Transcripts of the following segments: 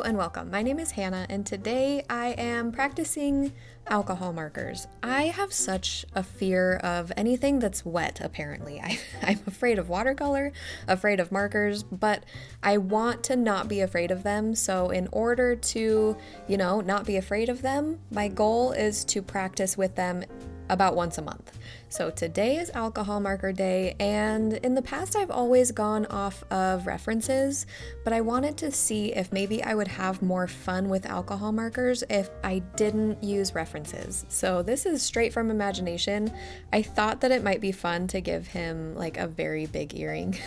and welcome. My name is Hannah and today I am practicing alcohol markers. I have such a fear of anything that's wet, apparently. I'm afraid of watercolor, afraid of markers, but I want to not be afraid of them. So in order to, not be afraid of them, my goal is to practice with them about once a month. So today is alcohol marker day, and in the past I've always gone off of references, but I wanted to see if maybe I would have more fun with alcohol markers if I didn't use references. So this is straight from imagination. I thought that it might be fun to give him like a very big earring.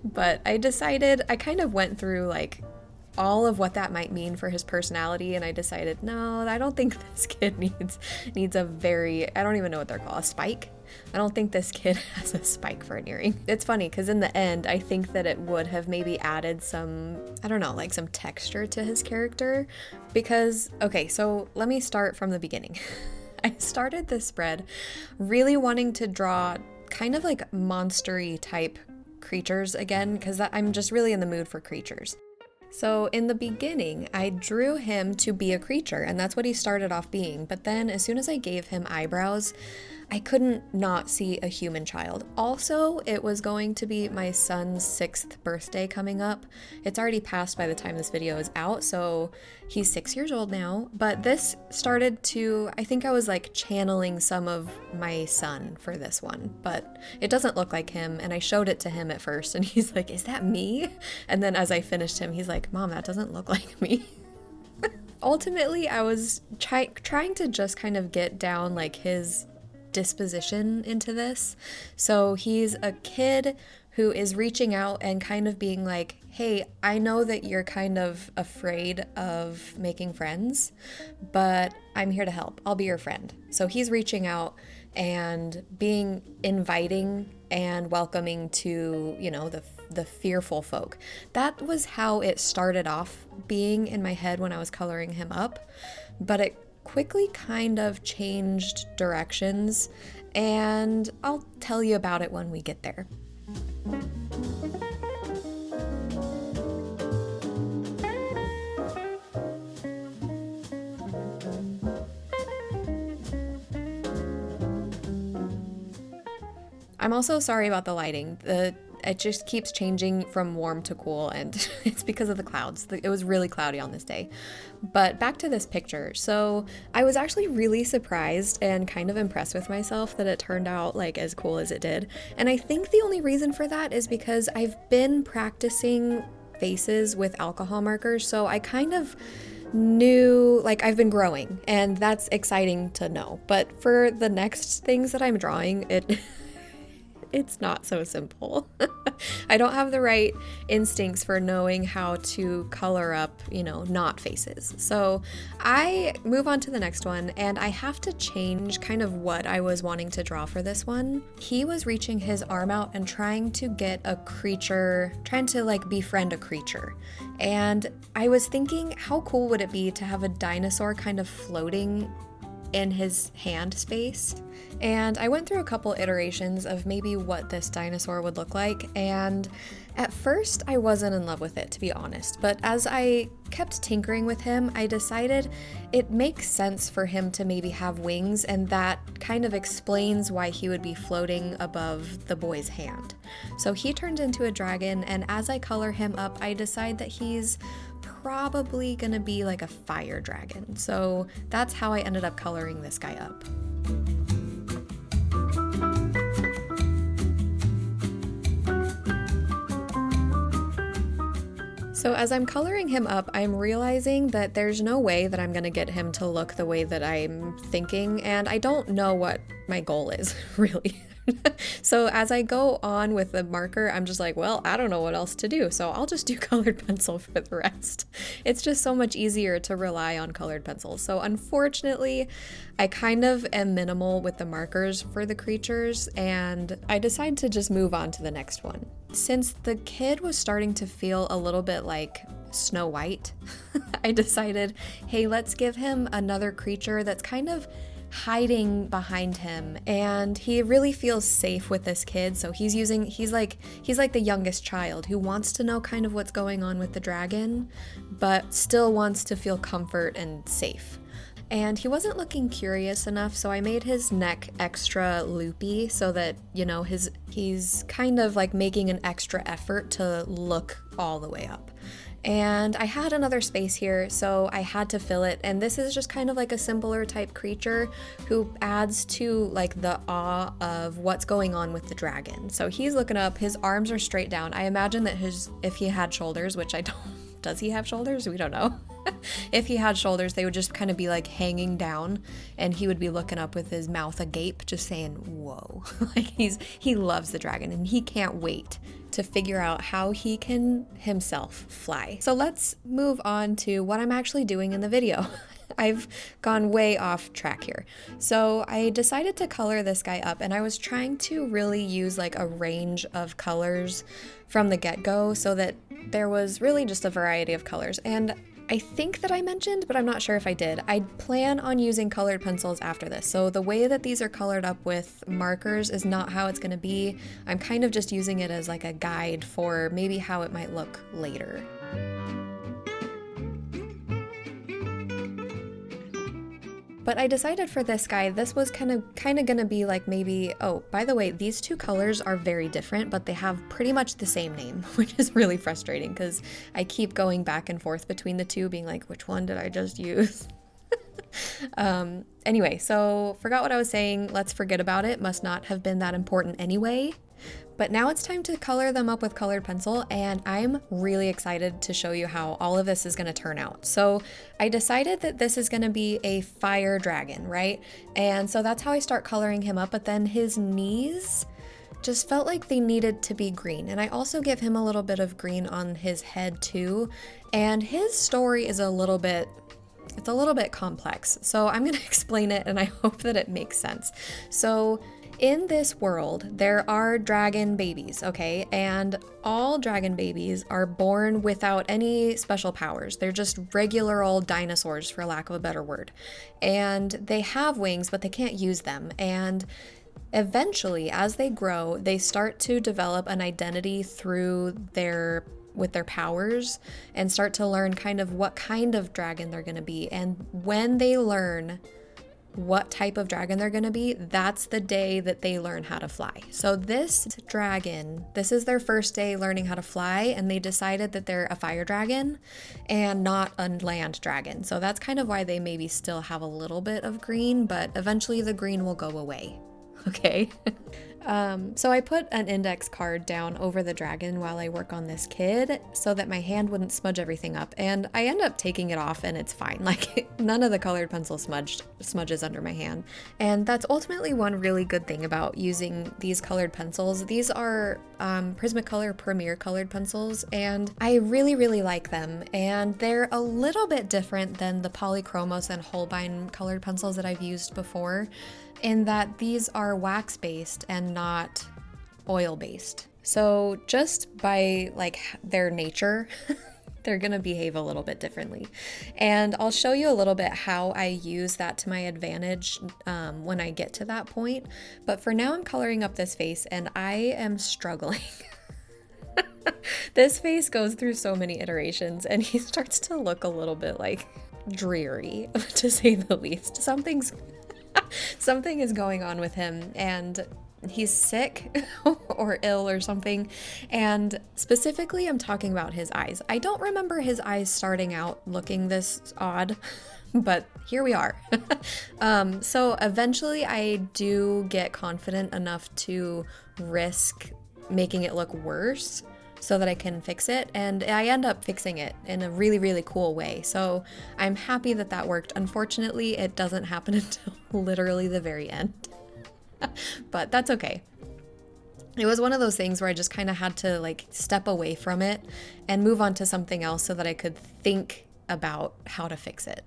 But I decided, I kind of went through like all of what that might mean for his personality, and I decided, no, I don't think this kid needs a very, I don't even know what they're called, a spike? I don't think this kid has a spike for an earring. It's funny because in the end, I think that it would have maybe added some, I don't know, like some texture to his character because, okay, so let me start from the beginning. I started this spread really wanting to draw kind of like monster-y type creatures again because I'm just really in the mood for creatures. So in the beginning, I drew him to be a creature, and that's what he started off being. But then as soon as I gave him eyebrows, I couldn't not see a human child. Also, it was going to be my son's 6th birthday coming up. It's already passed by the time this video is out, so he's 6 years old now. But this started to, I think I was like channeling some of my son for this one, but it doesn't look like him. And I showed it to him at first and he's like, "Is that me?" And then as I finished him, he's like, "Mom, that doesn't look like me." Ultimately, I was trying to just kind of get down like his disposition into this. So he's a kid who is reaching out and kind of being like, "Hey, I know that you're kind of afraid of making friends, but I'm here to help. I'll be your friend." So he's reaching out and being inviting and welcoming to, the fearful folk. That was how it started off being in my head when I was coloring him up, but it quickly kind of changed directions, and I'll tell you about it when we get there. I'm also sorry about the lighting. It just keeps changing from warm to cool, and it's because of the clouds. It was really cloudy on this day. But back to this picture. So I was actually really surprised and kind of impressed with myself that it turned out like as cool as it did. And I think the only reason for that is because I've been practicing faces with alcohol markers, so I kind of knew, like, I've been growing, and that's exciting to know. But for the next things that I'm drawing, it's not so simple. I don't have the right instincts for knowing how to color up, not faces. So I move on to the next one, and I have to change kind of what I was wanting to draw for this one. He was reaching his arm out and trying to get a creature, trying to like befriend a creature. And I was thinking, how cool would it be to have a dinosaur kind of floating in his hand space? And I went through a couple iterations of maybe what this dinosaur would look like, and at first I wasn't in love with it, to be honest, but as I kept tinkering with him, I decided it makes sense for him to maybe have wings, and that kind of explains why he would be floating above the boy's hand. So he turned into a dragon, and as I color him up, I decide that he's probably gonna be like a fire dragon. So that's how I ended up coloring this guy up. So as I'm coloring him up, I'm realizing that there's no way that I'm gonna get him to look the way that I'm thinking, and I don't know what my goal is, really. So as I go on with the marker, I'm just like, well, I don't know what else to do, so I'll just do colored pencil for the rest. It's just so much easier to rely on colored pencils. So unfortunately, I kind of am minimal with the markers for the creatures, and I decide to just move on to the next one. Since the kid was starting to feel a little bit like Snow White, I decided, hey, let's give him another creature that's kind of hiding behind him, and he really feels safe with this kid. So he's like the youngest child who wants to know kind of what's going on with the dragon, but still wants to feel comfort and safe. And he wasn't looking curious enough, so I made his neck extra loopy so that, you know, he's kind of like making an extra effort to look all the way up. And I had another space here, so I had to fill it, and this is just kind of like a simpler type creature who adds to like the awe of what's going on with the dragon. So he's looking up, his arms are straight down. I imagine that if he had shoulders, which I don't, does he have shoulders? We don't know. If he had shoulders, they would just kind of be like hanging down, and he would be looking up with his mouth agape, just saying, whoa. Like he loves the dragon, and he can't wait to figure out how he can himself fly. So let's move on to what I'm actually doing in the video. I've gone way off track here. So I decided to color this guy up, and I was trying to really use like a range of colors from the get-go so that there was really just a variety of colors. And I think that I mentioned, but I'm not sure if I did, I plan on using colored pencils after this. So the way that these are colored up with markers is not how it's going to be. I'm kind of just using it as like a guide for maybe how it might look later. But I decided for this guy, this was kind of gonna be like maybe, oh, by the way, these two colors are very different, but they have pretty much the same name, which is really frustrating because I keep going back and forth between the two, being like, which one did I just use? Anyway, so forgot what I was saying. Let's forget about it. Must not have been that important anyway. But now it's time to color them up with colored pencil, and I'm really excited to show you how all of this is going to turn out. So I decided that this is going to be a fire dragon, right? And so that's how I start coloring him up, but then his knees just felt like they needed to be green. And I also give him a little bit of green on his head too. And his story is a little bit complex. So I'm going to explain it, and I hope that it makes sense. So in this world, there are dragon babies, okay? And all dragon babies are born without any special powers. They're just regular old dinosaurs, for lack of a better word. And they have wings, but they can't use them. And eventually, as they grow, they start to develop an identity with their powers and start to learn kind of what kind of dragon they're going to be. And when they learn what type of dragon they're going to be, that's the day that they learn how to fly. So this dragon, this is their first day learning how to fly, and they decided that they're a fire dragon and not a land dragon. So that's kind of why they maybe still have a little bit of green, but eventually the green will go away. Okay. So I put an index card down over the dragon while I work on this kid so that my hand wouldn't smudge everything up, and I end up taking it off and it's fine. Like none of the colored pencil smudges under my hand. And that's ultimately one really good thing about using these colored pencils. These are Prismacolor Premier colored pencils, and I really, really like them. And they're a little bit different than the Polychromos and Holbein colored pencils that I've used before, in that these are wax-based and not oil-based. So just by like their nature, they're gonna behave a little bit differently. And I'll show you a little bit how I use that to my advantage when I get to that point. But for now, I'm coloring up this face and I am struggling. This face goes through so many iterations and he starts to look a little bit like dreary, to say the least. Something is going on with him, and he's sick or ill or something. And specifically, I'm talking about his eyes. I don't remember his eyes starting out looking this odd, but here we are. So eventually I do get confident enough to risk making it look worse so that I can fix it, and I end up fixing it in a really, really cool way. So I'm happy that that worked. Unfortunately, it doesn't happen until literally the very end, but that's okay. It was one of those things where I just kind of had to like step away from it and move on to something else so that I could think about how to fix it.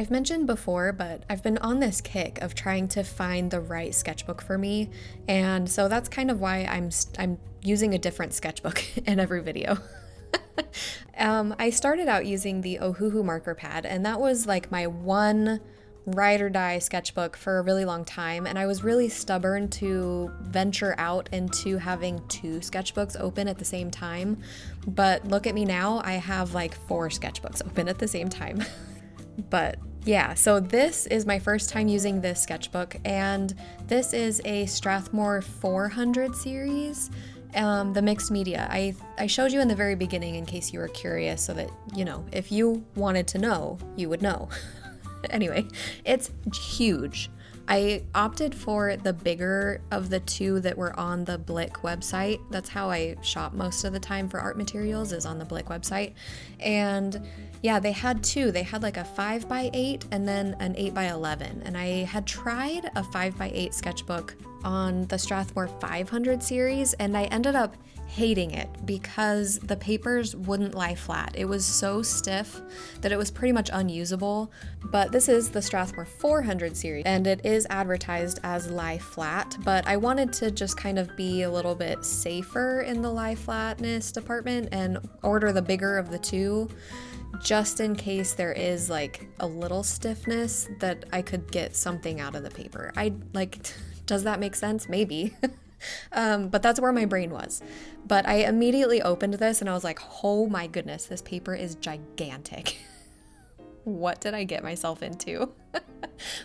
I've mentioned before, but I've been on this kick of trying to find the right sketchbook for me, and so that's kind of why I'm using a different sketchbook in every video. I started out using the Ohuhu marker pad, and that was like my one ride or die sketchbook for a really long time, and I was really stubborn to venture out into having two sketchbooks open at the same time. But look at me now, I have like 4 sketchbooks open at the same time. But yeah, so this is my first time using this sketchbook, and this is a Strathmore 400 series, the mixed media. I showed you in the very beginning in case you were curious, so that, you know, if you wanted to know, you would know. Anyway, it's huge. I opted for the bigger of the 2 that were on the Blick website. That's how I shop most of the time for art materials, is on the Blick website. And yeah, they had 2. They had like a 5x8 and then an 8x11. And I had tried a 5x8 sketchbook on the Strathmore 500 series, and I ended up hating it because the papers wouldn't lie flat. It was so stiff that it was pretty much unusable. But this is the Strathmore 400 series, and it is advertised as lie flat, but I wanted to just kind of be a little bit safer in the lie flatness department and order the bigger of the 2, just in case there is like a little stiffness that I could get something out of the paper. Does that make sense? Maybe. But that's where my brain was. But I immediately opened this and I was like, oh my goodness, this paper is gigantic. What did I get myself into?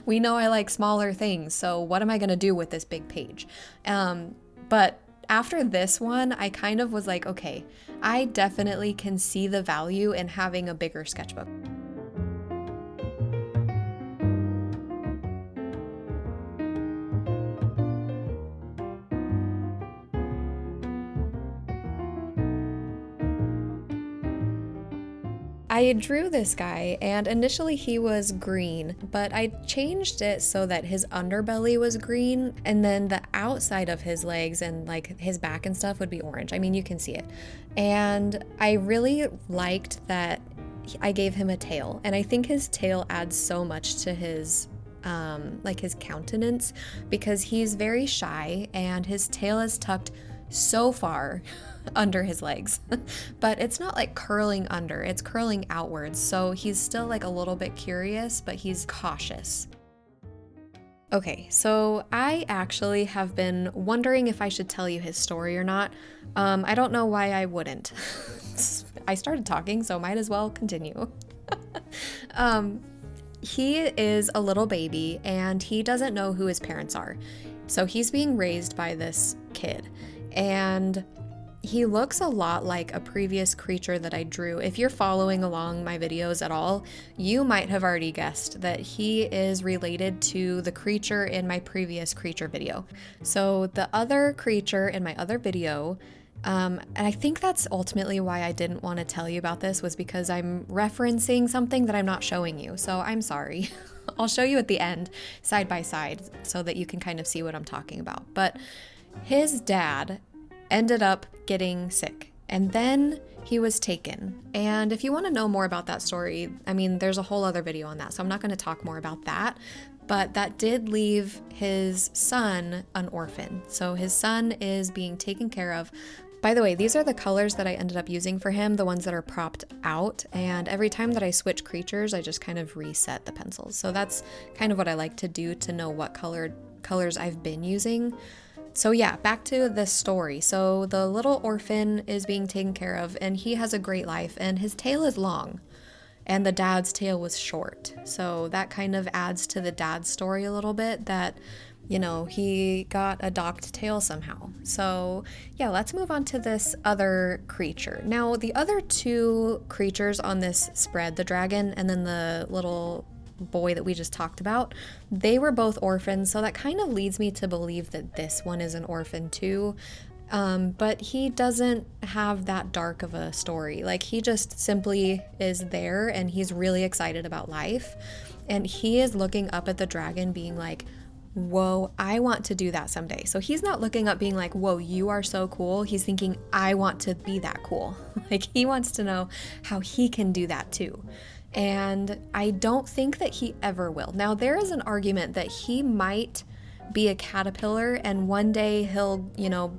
We know I like smaller things, so what am I gonna do with this big page? But after this one, I kind of was like, okay, I definitely can see the value in having a bigger sketchbook. I drew this guy, and initially he was green, but I changed it so that his underbelly was green, and then the outside of his legs and like his back and stuff would be orange. I mean, you can see it. And I really liked that I gave him a tail, and I think his tail adds so much to his like his countenance, because he's very shy and his tail is tucked so far under his legs. But it's not like curling under, it's curling outwards, so he's still like a little bit curious, but he's cautious. Okay, so I actually have been wondering if I should tell you his story or not. I don't know why I wouldn't. I started talking, so might as well continue. He is a little baby and he doesn't know who his parents are. So he's being raised by this kid, and he looks a lot like a previous creature that I drew. If you're following along my videos at all, you might have already guessed that he is related to the creature in my previous creature video. So the other creature in my other video, and I think that's ultimately why I didn't want to tell you about this, was because I'm referencing something that I'm not showing you, so I'm sorry. I'll show you at the end, side by side, so that you can kind of see what I'm talking about. But his dad ended up getting sick, and then he was taken. And if you want to know more about that story, I mean, there's a whole other video on that, so I'm not going to talk more about that. But that did leave his son an orphan. So his son is being taken care of. By the way, these are the colors that I ended up using for him, the ones that are propped out, and every time that I switch creatures, I just kind of reset the pencils. So that's kind of what I like to do to know what colors I've been using. So yeah, back to this story. So the little orphan is being taken care of, and he has a great life, and his tail is long, and the dad's tail was short. So that kind of adds to the dad's story a little bit, that, you know, he got a docked tail somehow. So yeah, let's move on to this other creature. Now, the other 2 creatures on this spread, the dragon and then the little boy that we just talked about, they were both orphans, so that kind of leads me to believe that this one is an orphan too. But he doesn't have that dark of a story. Like, he just simply is there and he's really excited about life, and he is looking up at the dragon being like, whoa, I want to do that someday. So he's not looking up being like, whoa, you are so cool. He's thinking, I want to be that cool. Like, he wants to know how he can do that too. And I don't think that he ever will. Now, there is an argument that he might be a caterpillar and one day he'll, you know,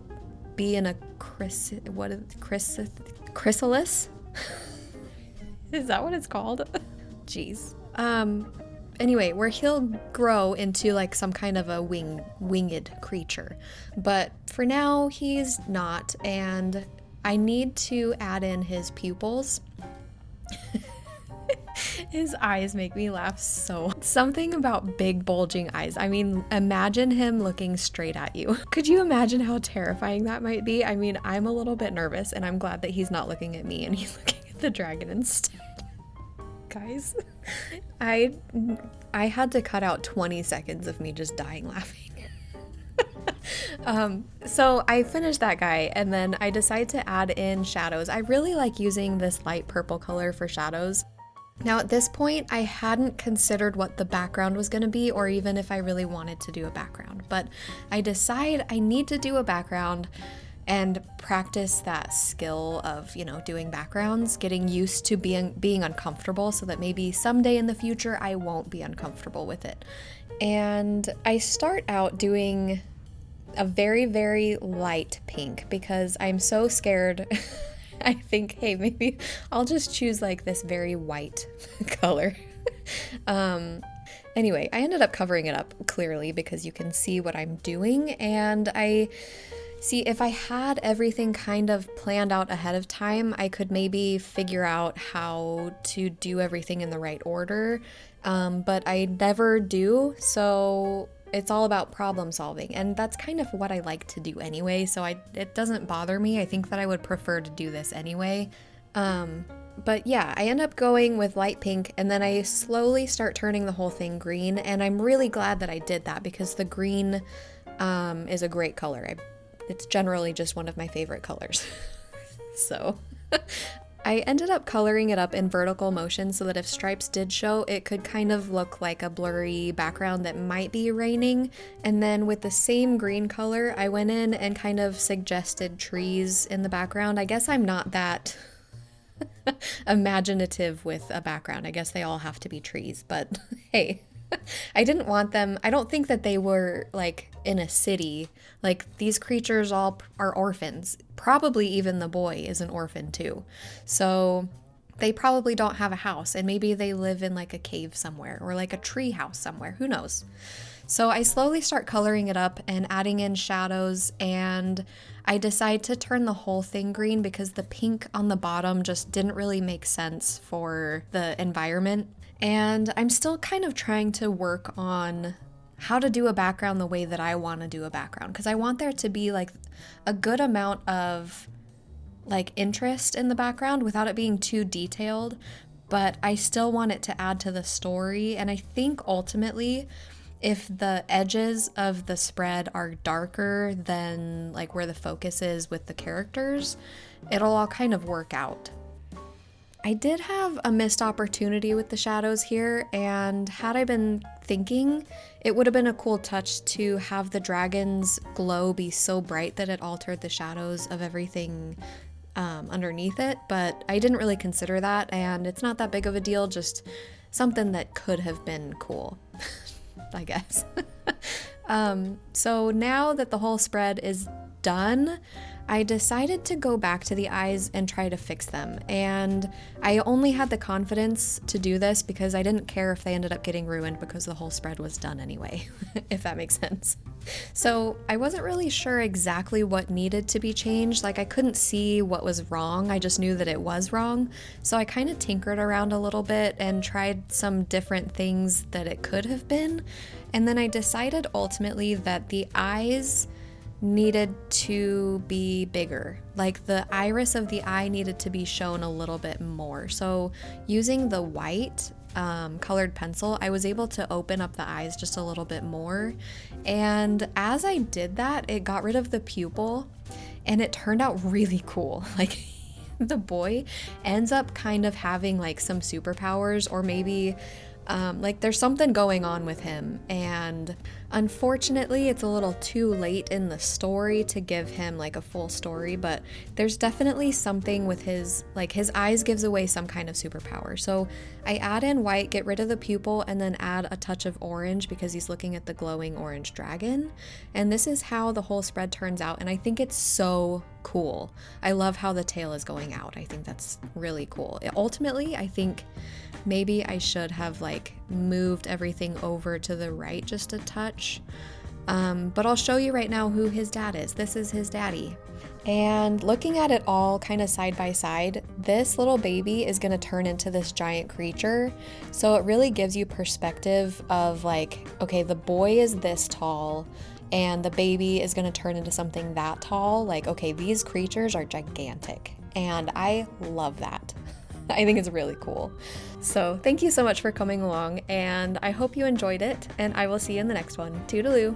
be in a chrysalis? Is that what it's called? Jeez. Anyway, where he'll grow into like some kind of a winged creature. But for now, he's not, and I need to add in his pupils. His eyes make me laugh so. Something about big bulging eyes. I mean, imagine him looking straight at you. Could you imagine how terrifying that might be? I mean, I'm a little bit nervous, and I'm glad that he's not looking at me and he's looking at the dragon instead. Guys, I had to cut out 20 seconds of me just dying laughing. So I finished that guy, and then I decided to add in shadows. I really like using this light purple color for shadows. Now at this point, I hadn't considered what the background was going to be, or even if I really wanted to do a background, but I decide I need to do a background and practice that skill of, you know, doing backgrounds, getting used to being uncomfortable so that maybe someday in the future I won't be uncomfortable with it. And I start out doing a very, very light pink because I'm so scared. I think, hey, maybe I'll just choose like this very white color. Anyway, I ended up covering it up clearly because you can see what I'm doing, and see, if I had everything kind of planned out ahead of time, I could maybe figure out how to do everything in the right order, but I never do, so it's all about problem solving, and that's kind of what I like to do anyway, so it doesn't bother me. I think that I would prefer to do this anyway. But yeah, I end up going with light pink, and then I slowly start turning the whole thing green, and I'm really glad that I did that because the green is a great color. It's generally just one of my favorite colors. So I ended up coloring it up in vertical motion so that if stripes did show, it could kind of look like a blurry background that might be raining. And then with the same green color, I went in and kind of suggested trees in the background. I guess I'm not that imaginative with a background. I guess they all have to be trees, but hey. I didn't want them. I don't think that they were like in a city. Like these creatures all are orphans. Probably even the boy is an orphan too. So they probably don't have a house, and maybe they live in like a cave somewhere or like a tree house somewhere. Who knows? So I slowly start coloring it up and adding in shadows, and I decide to turn the whole thing green because the pink on the bottom just didn't really make sense for the environment. And I'm still kind of trying to work on how to do a background the way that I want to do a background, because I want there to be like a good amount of like interest in the background without it being too detailed, but I still want it to add to the story. And I think ultimately, if the edges of the spread are darker than like where the focus is with the characters, it'll all kind of work out. I did have a missed opportunity with the shadows here, and had I been thinking, it would have been a cool touch to have the dragon's glow be so bright that it altered the shadows of everything underneath it, but I didn't really consider that, and it's not that big of a deal, just something that could have been cool, I guess. So now that the whole spread is done, I decided to go back to the eyes and try to fix them, and I only had the confidence to do this because I didn't care if they ended up getting ruined because the whole spread was done anyway, if that makes sense. So I wasn't really sure exactly what needed to be changed. Like I couldn't see what was wrong, I just knew that it was wrong. So I kind of tinkered around a little bit and tried some different things that it could have been, and then I decided ultimately that the eyes needed to be bigger. Like the iris of the eye needed to be shown a little bit more. So using the white colored pencil, I was able to open up the eyes just a little bit more. And as I did that, it got rid of the pupil, and it turned out really cool. Like the boy ends up kind of having like some superpowers, or maybe Like there's something going on with him, and unfortunately it's a little too late in the story to give him like a full story, but there's definitely something with his, like his eyes gives away some kind of superpower. So I add in white, get rid of the pupil, and then add a touch of orange because he's looking at the glowing orange dragon. And this is how the whole spread turns out, and I think it's so cool. I love how the tail is going out. I think that's really cool. Ultimately, I think maybe I should have like moved everything over to the right just a touch. But I'll show you right now who his dad is. This is his daddy. And looking at it all kind of side by side, this little baby is going to turn into this giant creature. So it really gives you perspective of like, okay, the boy is this tall and the baby is going to turn into something that tall. Like, okay, these creatures are gigantic. And I love that. I think it's really cool. So thank you so much for coming along, and I hope you enjoyed it, and I will see you in the next one. Toodaloo!